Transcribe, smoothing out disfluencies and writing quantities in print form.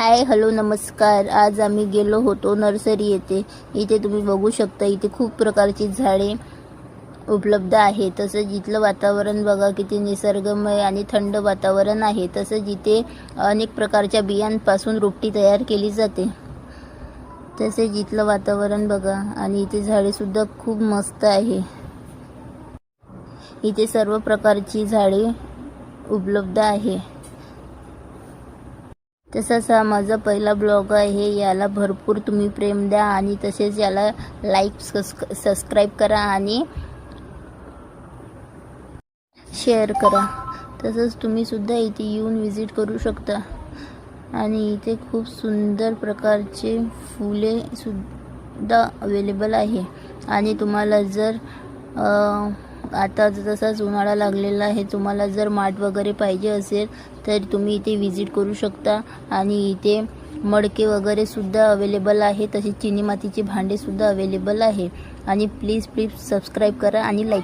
Hi hello नमस्कार। आज आम्ही गेलो होतो नर्सरी येथे। इथे तुम्ही बघू शकता, इथे खूप प्रकारची झाडे उपलब्ध आहे। तसंच इथलं वातावरण बघा किती निसर्गमय आणि थंड वातावरण आहे। तसंच इथे अनेक प्रकारच्या बियांपासून रोपटी तयार केली जाते। तसेच इथलं वातावरण बघा आणि इथे झाडे सुद्धा खूप मस्त आहे। इथे सर्व प्रकारची झाडे उपलब्ध आहे। तसाच हा माझा पहिला ब्लॉग आहे। याला भरपूर तुम्ही प्रेम द्या आणि तसेच याला लाईक सबस्क्राईब करा आणि शेअर करा। तसंच तुम्ही सुद्धा इथे येऊन विजिट करू शकता आणि इथे खूप सुंदर प्रकारचे फुले सुद्धा अवेलेबल आहे। आणि तुम्हाला जर आता तसाच उन्हाळा लागलेला आहे, तुम्हाला जर माठ वगैरे पाहिजे असेल तर तुम्ही इथे विजिट करू शकता। आणि इथे मडके वगैरे सुद्धा अवेलेबल आहे। तसेच चिनी मातीचे भांडे सुद्धा अवेलेबल आहे। आणि प्लीज सबस्क्राईब करा आणि लाईक